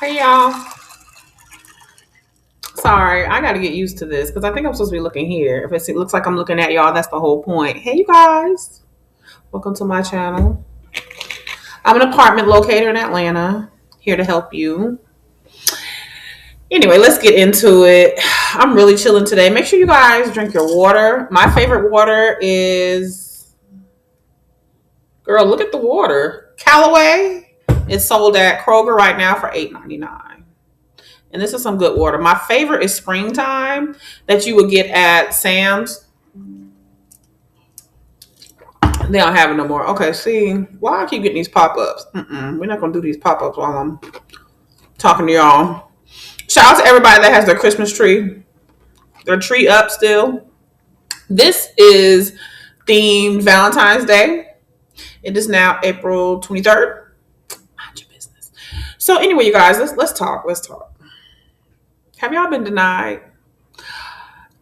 Hey y'all. Sorry, I gotta get used to this because I think I'm supposed to be looking here. If it looks like I'm looking at y'all, that's the whole point. Hey you guys. Welcome to my channel. I'm an apartment locator in Atlanta. Here to help you. Anyway, let's get into it. I'm really chilling today. Make sure you guys drink your water. My favorite water is girl, look at the water. Callaway. It's sold at Kroger right now for $8.99. And this is some good water. My favorite is Springtime that you would get at Sam's. They don't have it no more. Okay, see, why I keep getting these pop-ups? We're not gonna do these pop-ups while I'm talking to y'all. Shout out to everybody that has their Christmas tree, their tree up still. This is themed Valentine's Day. It is now April 23rd. Mind your business. So anyway, you guys, let's talk. Let's talk. Have y'all been denied?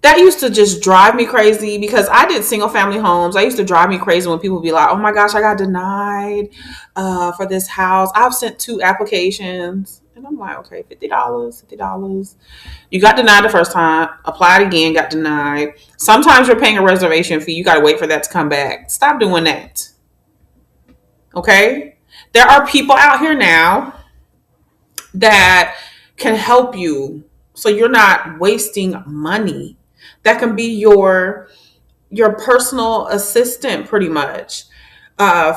That used to just drive me crazy because I did single family homes. I used to drive me crazy when people would be like, oh my gosh, I got denied for this house. I've sent 2 applications. And I'm like, okay, $50, $50. You got denied the first time, applied again, got denied. Sometimes you're paying a reservation fee. You got to wait for that to come back. Stop doing that. Okay? There are people out here now that can help you so you're not wasting money. That can be your personal assistant pretty much,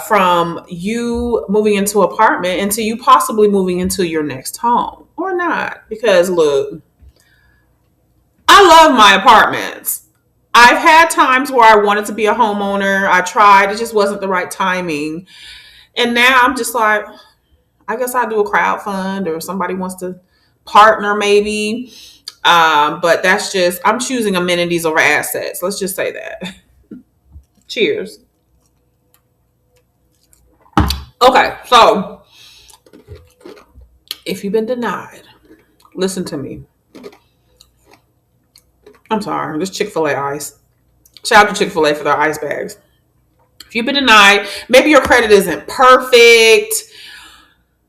from you moving into an apartment into you possibly moving into your next home or not. Because look, I love my apartments. I've had times where I wanted to be a homeowner. I tried, it just wasn't the right timing. And now I'm just like, I guess I'll do a crowd fund or somebody wants to partner maybe. But that's just, I'm choosing amenities over assets. Let's just say that. Cheers. Okay, so if you've been denied, listen to me. I'm sorry, this Chick-fil-A ice. Shout out to Chick-fil-A for their ice bags. If you've been denied, maybe your credit isn't perfect.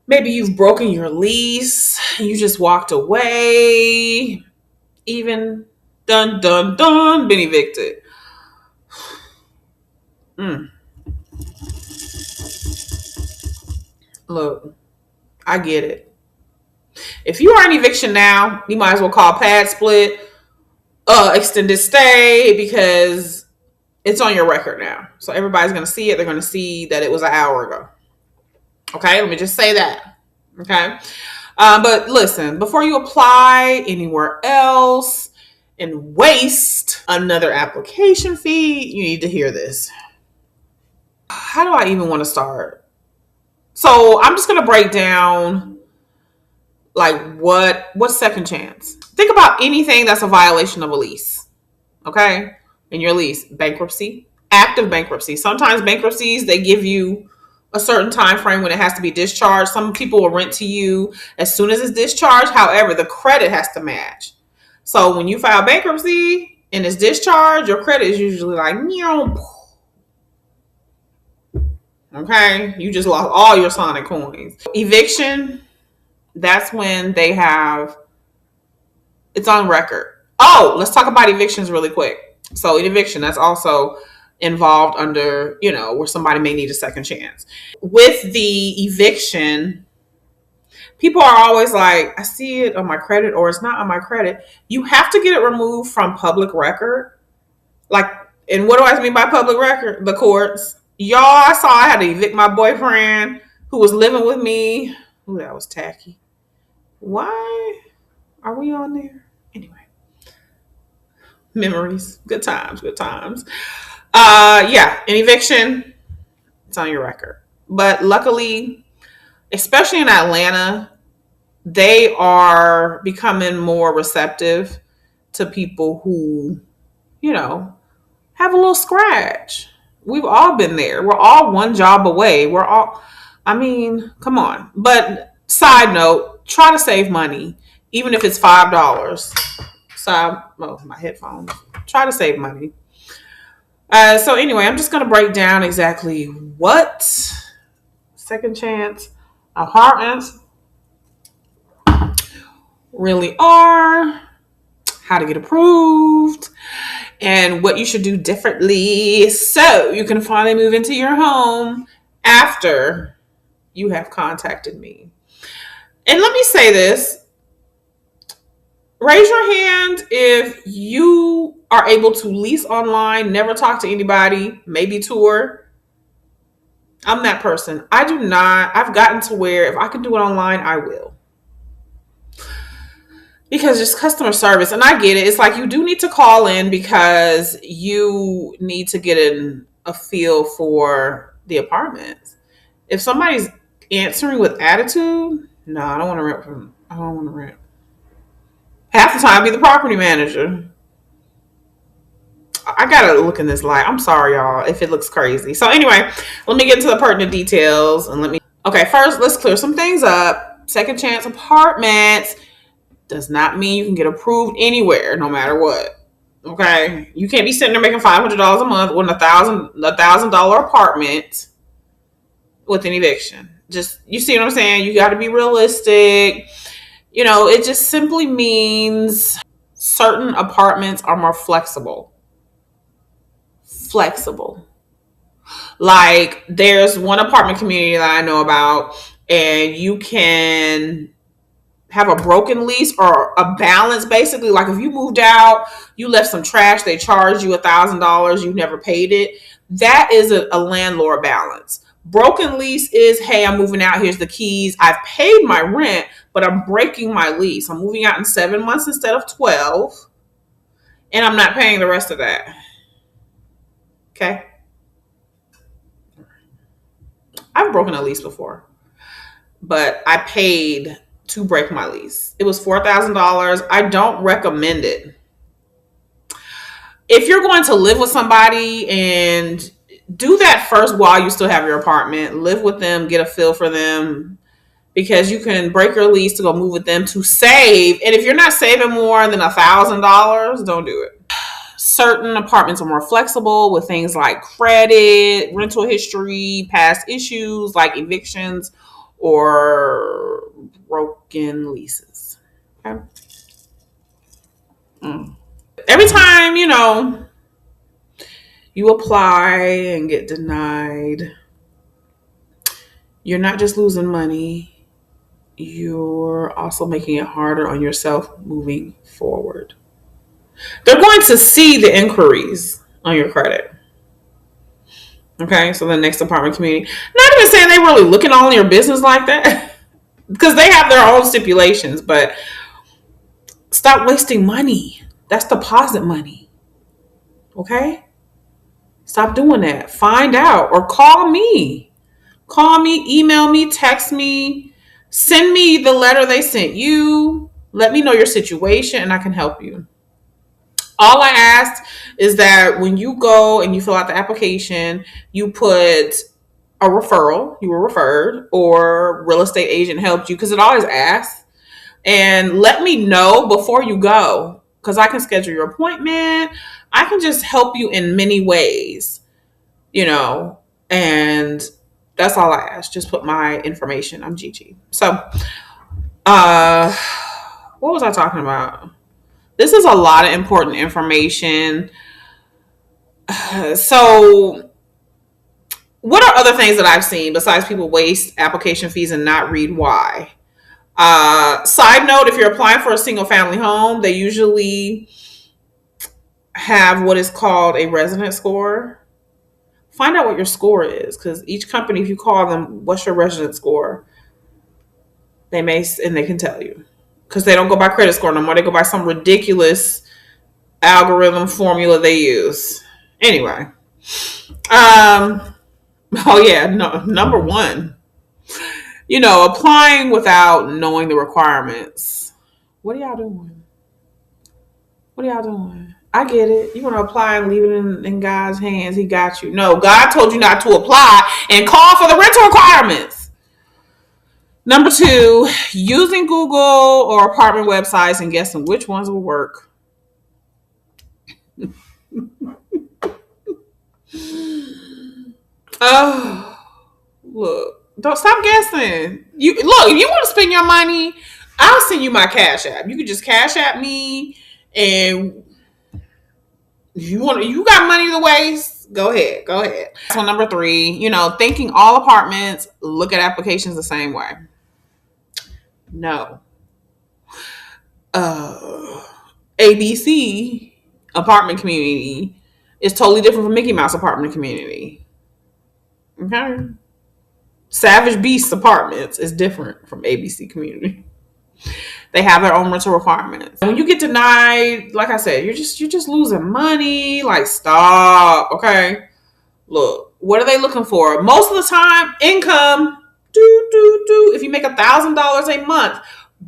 Maybe you've broken your lease. You just walked away. Even dun dun dun, been evicted. Mm. Look, I get it. If you are in eviction now, you might as well call pad split, extended stay, because it's on your record now. So everybody's going to see it. They're going to see that it was an hour ago. Okay, let me just say that. Okay. But listen, before you apply anywhere else and waste another application fee, you need to hear this. How do I even want to start? So I'm just going to break down like what's second chance. Think about anything that's a violation of a lease. Okay? In your lease, bankruptcy, active bankruptcy. Sometimes bankruptcies, they give you a certain time frame when it has to be discharged. Some people will rent to you as soon as it's discharged. However, the credit has to match. So when you file bankruptcy and it's discharged, your credit is usually like, okay, you just lost all your Sonic coins. Eviction, that's when they have, it's on record. Oh, let's talk about evictions really quick. So an eviction, that's also involved under, where somebody may need a second chance. With the eviction, people are always like, I see it on my credit or it's not on my credit. You have to get it removed from public record. Like, and what do I mean by public record? The courts. Y'all, I saw I had to evict my boyfriend who was living with me. Ooh, that was tacky. Why are we on there? Anyway, memories, good times, good times. Yeah, an eviction, it's on your record. But luckily, especially in Atlanta, they are becoming more receptive to people who, have a little scratch. We've all been there. We're all one job away. I mean, come on. But side note, try to save money, even if it's $5. My headphones. Try to save money. So anyway, I'm just going to break down exactly what second chance apartments. really are, how to get approved, and what you should do differently so you can finally move into your home after you have contacted me. And let me say this, raise your hand if you are able to lease online, never talk to anybody, maybe tour. I'm that person. I do not, I've gotten to where if I can do it online, I will. Because just customer service, and I get it. It's like you do need to call in because you need to get a feel for the apartments. If somebody's answering with attitude, no, I don't want to rent from. I don't want to rent. Half the time, I'll be the property manager. I gotta look in this light. I'm sorry, y'all, if it looks crazy. So anyway, let me get into the pertinent details and let me. Okay, first let's clear some things up. Second chance apartments does not mean you can get approved anywhere, no matter what. Okay, you can't be sitting there making $500 a month with $1,000 apartment with an eviction. Just, you see what I'm saying? You got to be realistic. You know, it just simply means certain apartments are more flexible. Flexible. Like there's one apartment community that I know about, and you can have a broken lease or a balance, basically. Like if you moved out, you left some trash, they charged you $1,000, you never paid it. That is a landlord balance. Broken lease is, hey, I'm moving out, here's the keys, I've paid my rent, but I'm breaking my lease. I'm moving out in 7 months instead of 12, and I'm not paying the rest of that. Okay. I've broken a lease before, but I paid to break my lease. It was $4,000. I don't recommend it. If you're going to live with somebody, and do that first while you still have your apartment, live with them, get a feel for them, because you can break your lease to go move with them to save. And if you're not saving more than $1,000, don't do it. Certain apartments are more flexible with things like credit, rental history, past issues like evictions or broken leases. Okay. Every time, you apply and get denied, you're not just losing money, you're also making it harder on yourself moving forward. They're going to see the inquiries on your credit. Okay, so the next apartment community, not even saying they really looking all in your business like that, because they have their own stipulations, but stop wasting money. That's deposit money. Okay? Stop doing that. Find out or call me. Call me, email me, text me, send me the letter they sent you. Let me know your situation and I can help you. All I ask is that when you go and you fill out the application, you put a referral, you were referred, or real estate agent helped you, because it always asks. And let me know before you go, because I can schedule your appointment. I can just help you in many ways, and that's all I ask. Just put my information. I'm Gigi. So, what was I talking about? This is a lot of important information. So, what are other things that I've seen besides people waste application fees and not read why? Side note, if you're applying for a single family home, they usually have what is called a resident score. Find out what your score is, because each company, if you call them, what's your resident score? They can tell you, because they don't go by credit score no more. They go by some ridiculous algorithm formula they use. Anyway, oh yeah, no, number one, applying without knowing the requirements. What are y'all doing? What are y'all doing? I get it. You want to apply and leave it in God's hands. He got you. No, God told you not to apply and call for the rental requirements. Number two, using Google or apartment websites and guessing which ones will work. Oh, look, don't stop guessing. If you want to spend your money, I'll send you my Cash App. You can just Cash App me, and if you got money to waste, go ahead, go ahead. So number 3, thinking all apartments look at applications the same way. No. Uh, ABC apartment community is totally different from Mickey Mouse apartment community. Okay. Savage Beasts apartments is different from ABC community. They have their own rental requirements. And when you get denied, like I said, you're just losing money. Like, stop. Okay. Look, what are they looking for? Most of the time, income. If you make $1,000 a month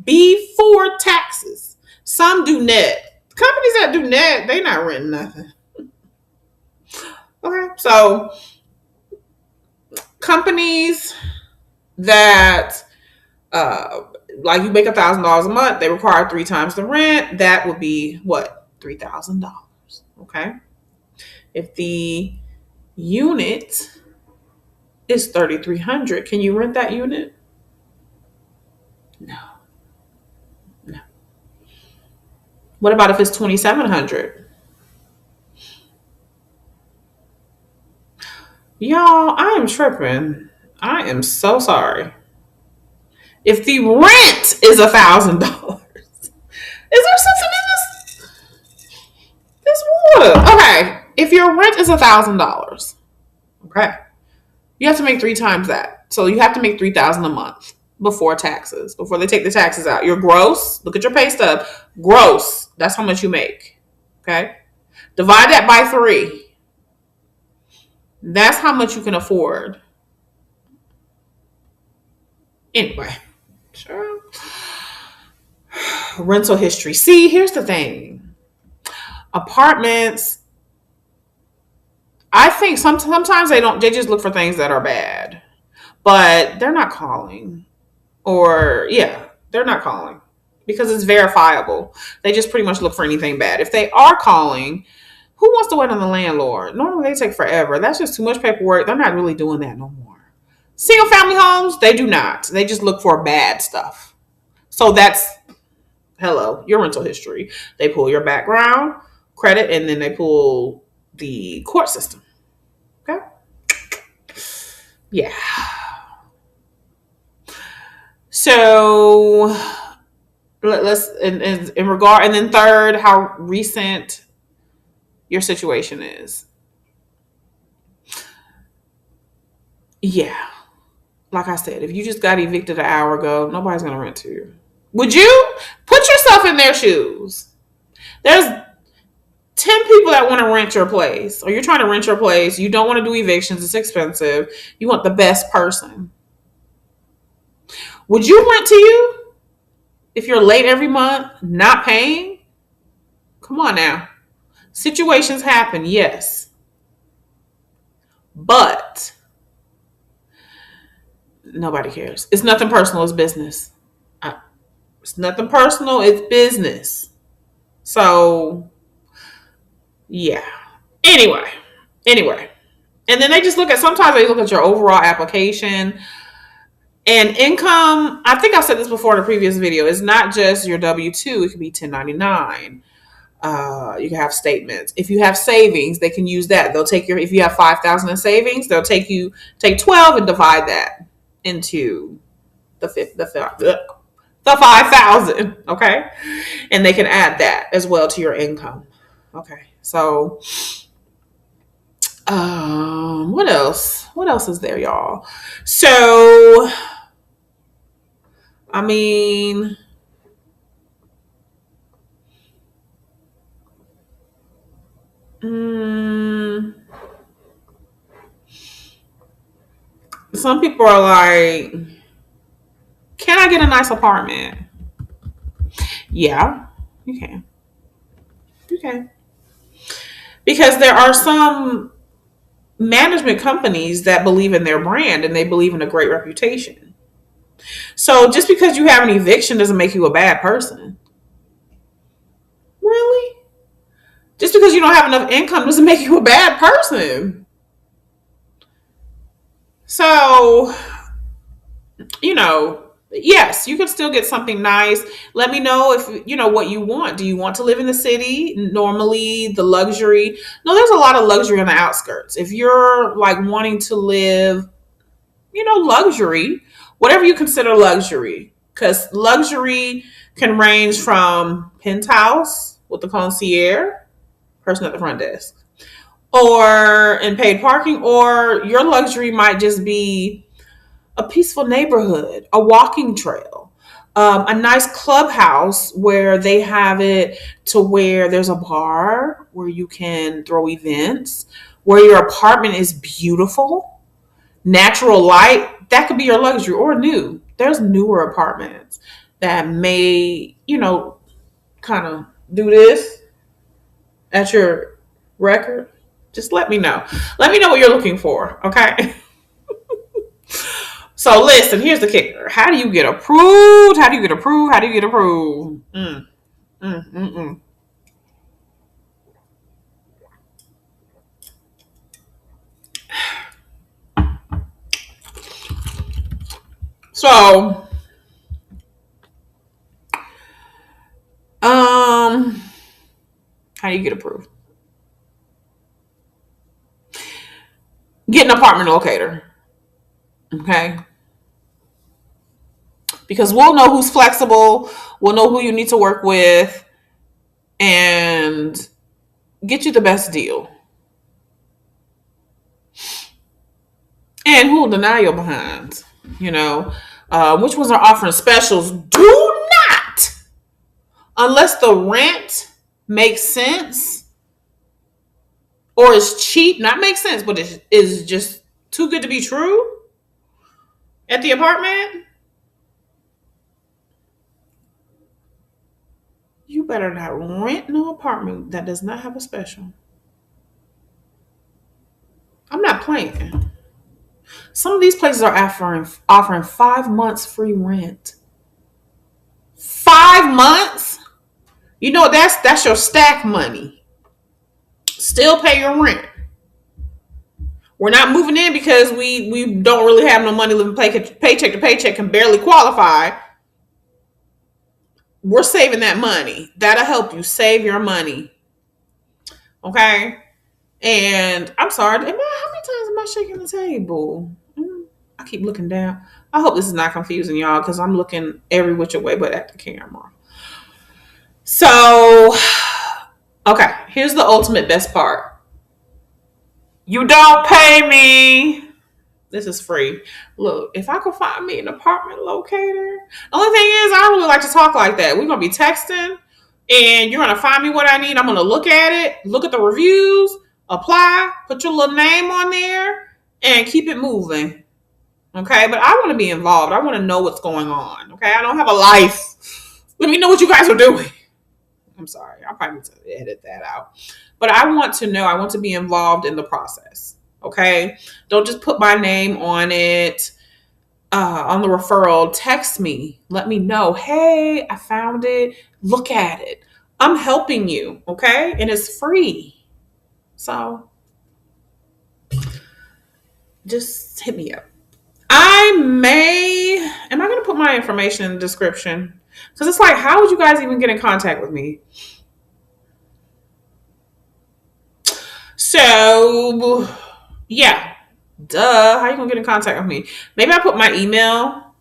before taxes, some do net. Companies that do net, they not renting nothing. Okay, so companies that like you make $1,000 a month, they require 3 times the rent. That would be what? $3,000. Okay. If the unit is 3,300, can you rent that unit? No. No. What about if it's 2,700? Y'all, I am tripping. I am so sorry. If the rent is $1,000, is there something in this water? Okay, if your rent is $1,000, okay, you have to make 3 times that. So you have to make $3,000 a month before taxes, before they take the taxes out. Your gross. Look at your pay stub. Gross. That's how much you make. Okay, divide that by 3. That's how much you can afford. Anyway, sure. Rental history. See, here's the thing. Apartments, I think sometimes they just look for things that are bad. But they're not calling. Or they're not calling because it's verifiable. They just pretty much look for anything bad. If they are calling, who wants to wait on the landlord? Normally they take forever. That's just too much paperwork. They're not really doing that no more. Single family homes, they do not. They just look for bad stuff. So that's, hello, your rental history. They pull your background, credit, and then they pull the court system. Okay? Yeah. So let's in regard, and then third, how recent your situation is. Yeah. Like I said, if you just got evicted an hour ago, nobody's going to rent to you. Would you? Put yourself in their shoes. There's 10 people that want to rent your place, or you're trying to rent your place. You don't want to do evictions. It's expensive. You want the best person. Would you rent to you if you're late every month, not paying? Come on now. Situations happen, yes. But nobody cares. It's nothing personal. It's business. It's nothing personal. It's business. So, yeah. Anyway. And then sometimes they look at your overall application and income. I think I said this before in a previous video. It's not just your W-2. It could be 1099. You can have statements. If you have savings, they can use that. They'll take if you have 5,000 in savings, they'll take 12 and divide that into the 5,000. Okay. And they can add that as well to your income. Okay. So, what else? What else is there, y'all? So, I mean, some people are like, can I get a nice apartment? Yeah, you can. You can. Because there are some management companies that believe in their brand and they believe in a great reputation. So just because you have an eviction doesn't make you a bad person. Really? Just because you don't have enough income doesn't make you a bad person. So, Yes, you can still get something nice. Let me know if you know what you want. Do you want to live in the city? Normally, the luxury. No, there's a lot of luxury on the outskirts. If you're like wanting to live, luxury, whatever you consider luxury, because luxury can range from penthouse with the concierge, person at the front desk, or in paid parking, or your luxury might just be a peaceful neighborhood, a walking trail, a nice clubhouse where they have it to where there's a bar where you can throw events, where your apartment is beautiful, natural light. That could be your luxury or new. There's newer apartments that may, kind of do this at your record. Just let me know. Let me know what you're looking for, okay? So listen, here's the kicker. How do you get approved? How do you get approved? How do you get approved? Mm, mm, mm. So, how do you get approved? Get an apartment locator. Okay. Because we'll know who's flexible, we'll know who you need to work with, and get you the best deal. And who will deny your behind? Which ones are offering specials? Do not, unless the rent makes sense or is cheap, not make sense, but it is just too good to be true at the apartment. You better not rent no apartment that does not have a special. I'm not playing. Some of these places are offering 5 months free rent. 5 months? You know that's your stack money. Still pay your rent. We're not moving in because we don't really have no money, living paycheck to paycheck, can barely qualify. We're saving that money. That'll help you save your money. Okay? And I'm sorry, how many times am I shaking the table? I keep looking down. I hope this is not confusing y'all because I'm looking every which way but at the camera. So, okay, here's the ultimate best part. You don't pay me. This is free. Look, if I could find me an apartment locator. The only thing is, I don't really like to talk like that. We're going to be texting, and you're going to find me what I need. I'm going to look at it, look at the reviews, apply, put your little name on there, and keep it moving. Okay? But I want to be involved. I want to know what's going on. Okay? I don't have a life. Let me know what you guys are doing. I'm sorry. I'll probably need to edit that out. But I want to know. I want to be involved in the process. Okay? Don't just put my name on it, on the referral. Text me. Let me know. Hey, I found it. Look at it. I'm helping you. Okay? And it's free. So just hit me up. Am I going to put my information in the description? Because it's like, how would you guys even get in contact with me? So, yeah. Duh. How are you going to get in contact with me? Maybe I put my email.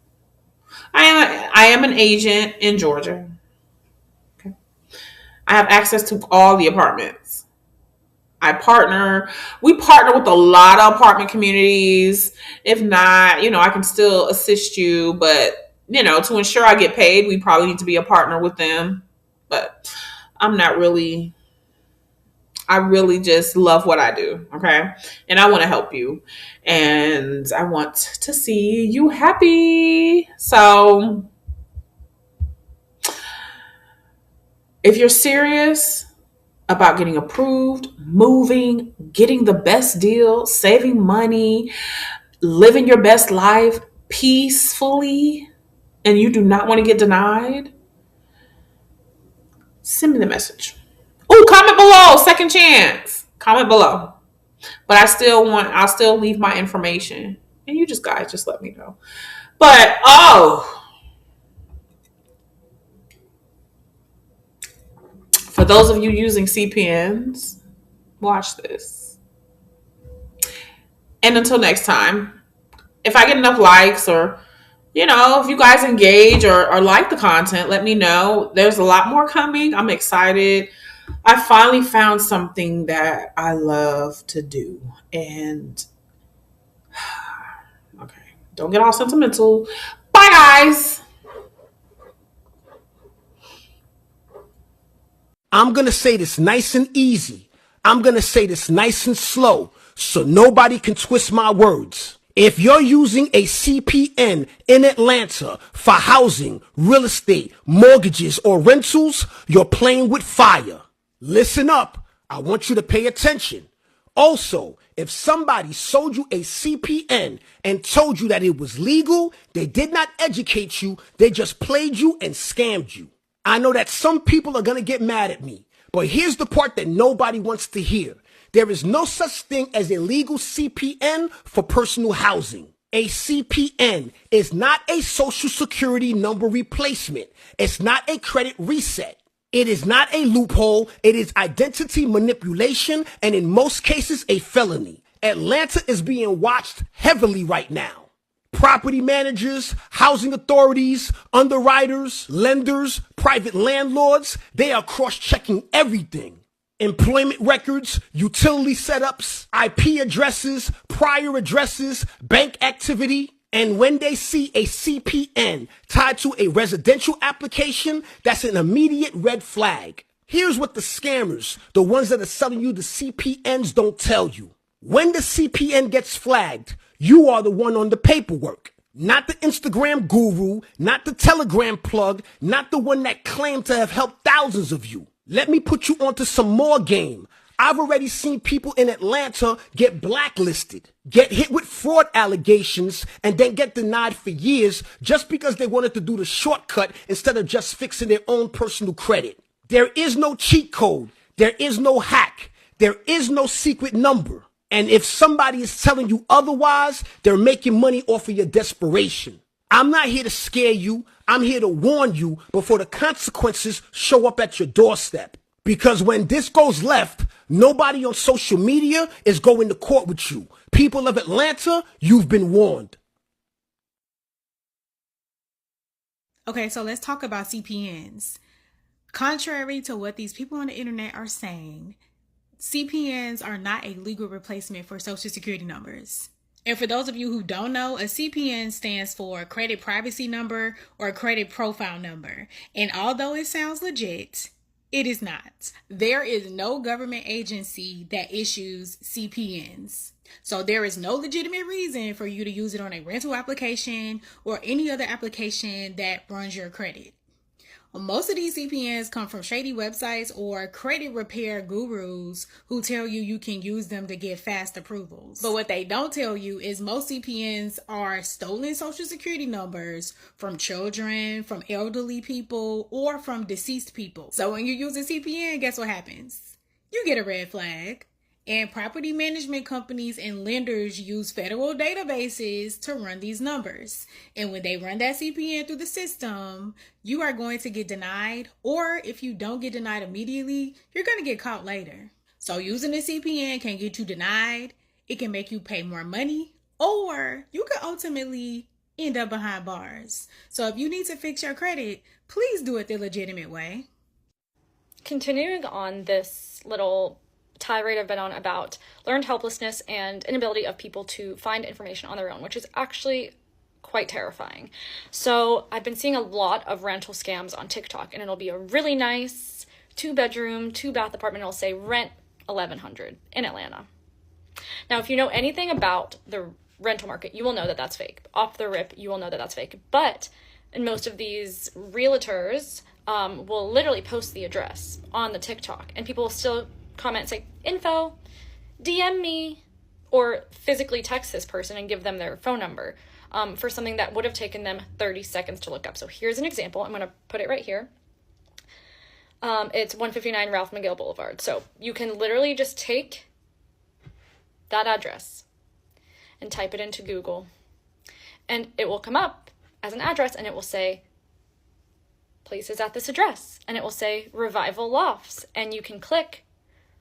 I am an agent in Georgia. Okay. I have access to all the apartments. We partner with a lot of apartment communities. If not, I can still assist you, but to ensure I get paid, we probably need to be a partner with them. But I'm not really, I really just love what I do. Okay. And I want to help you and I want to see you happy. So if you're serious about getting approved, moving, getting the best deal, saving money, living your best life peacefully, and you do not want to get denied, send me the message. Oh, comment below, second chance. Comment below. But I'll still leave my information. And you guys just let me know. But those of you using CPNs, watch this. And until next time, if I get enough likes or, if you guys engage or like the content, let me know. There's a lot more coming. I'm excited. I finally found something that I love to do. And, okay, don't get all sentimental. Bye, guys. I'm going to say this nice and easy. I'm going to say this nice and slow so nobody can twist my words. If you're using a CPN in Atlanta for housing, real estate, mortgages, or rentals, you're playing with fire. Listen up. I want you to pay attention. Also, if somebody sold you a CPN and told you that it was legal, they did not educate you, they just played you and scammed you. I know that some people are going to get mad at me, but here's the part that nobody wants to hear. There is no such thing as a legal CPN for personal housing. A CPN is not a social security number replacement. It's not a credit reset. It is not a loophole. It is identity manipulation and in most cases a felony. Atlanta is being watched heavily right now. Property managers, housing authorities, underwriters, lenders, private landlords, they are cross-checking everything. Employment records, utility setups, IP addresses, prior addresses, bank activity. And when they see a CPN tied to a residential application, that's an immediate red flag. Here's what the scammers, the ones that are selling you the CPNs, don't tell you. When the CPN gets flagged, you are the one on the paperwork. Not the Instagram guru, not the Telegram plug, not the one that claimed to have helped thousands of you. Let me put you onto some more game. I've already seen people in Atlanta get blacklisted, get hit with fraud allegations, and then get denied for years just because they wanted to do the shortcut instead of just fixing their own personal credit. There is no cheat code. There is no hack. There is no secret number. And if somebody is telling you otherwise, they're making money off of your desperation. I'm not here to scare you. I'm here to warn you before the consequences show up at your doorstep. Because when this goes left, nobody on social media is going to court with you. People of Atlanta, you've been warned. Okay, so let's talk about CPNs. Contrary to what these people on the internet are saying, CPNs are not a legal replacement for social security numbers. And for those of you who don't know, a CPN stands for credit privacy number or credit profile number. And although it sounds legit, it is not. There is no government agency that issues CPNs. So there is no legitimate reason for you to use it on a rental application or any other application that runs your credit. Most of these CPNs come from shady websites or credit repair gurus who tell you you can use them to get fast approvals. But what they don't tell you is most CPNs are stolen social security numbers from children, from elderly people, or from deceased people. So when you use a CPN, guess what happens? You get a red flag. And property management companies and lenders use federal databases to run these numbers. And when they run that CPN through the system, you are going to get denied. Or if you don't get denied immediately, you're going to get caught later. So using a CPN can get you denied. It can make you pay more money. Or you could ultimately end up behind bars. So if you need to fix your credit, please do it the legitimate way. Continuing on this little tirade I've been on about learned helplessness and inability of people to find information on their own, which is actually quite terrifying. So I've been seeing a lot of rental scams on TikTok, and it'll be a really nice 2-bedroom, 2-bath apartment. It'll say rent $1,100 in Atlanta. Now, if you know anything about the rental market, you will know that that's fake. Off the rip, you will know that that's fake. But in most of these realtors will literally post the address on the TikTok, and people will still comment, say, info, DM me, or physically text this person and give them their phone number for something that would have taken them 30 seconds to look up. So here's an example. I'm going to put it right here. It's 159 Ralph McGill Boulevard. So you can literally just take that address and type it into Google, and it will come up as an address, and it will say places at this address, and it will say Revival Lofts, and you can click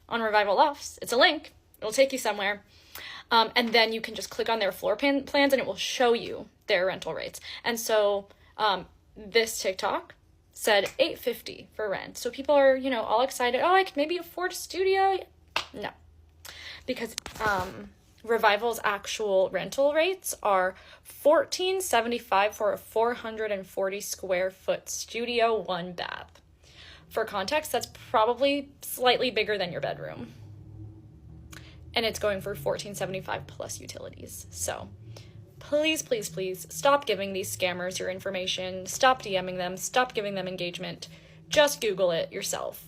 on Revival Lofts. It's a link. It'll take you somewhere. And then you can just click on their floor plans and it will show you their rental rates. And so this TikTok said $850 for rent. So people are, you know, all excited. Oh, I could maybe afford a studio. No, because Revival's actual rental rates are $1475 for a 440 square foot studio, 1 bath. For context, that's probably slightly bigger than your bedroom. And it's going for $1475 plus utilities. So please, please, please stop giving these scammers your information. Stop DMing them. Stop giving them engagement. Just Google it yourself.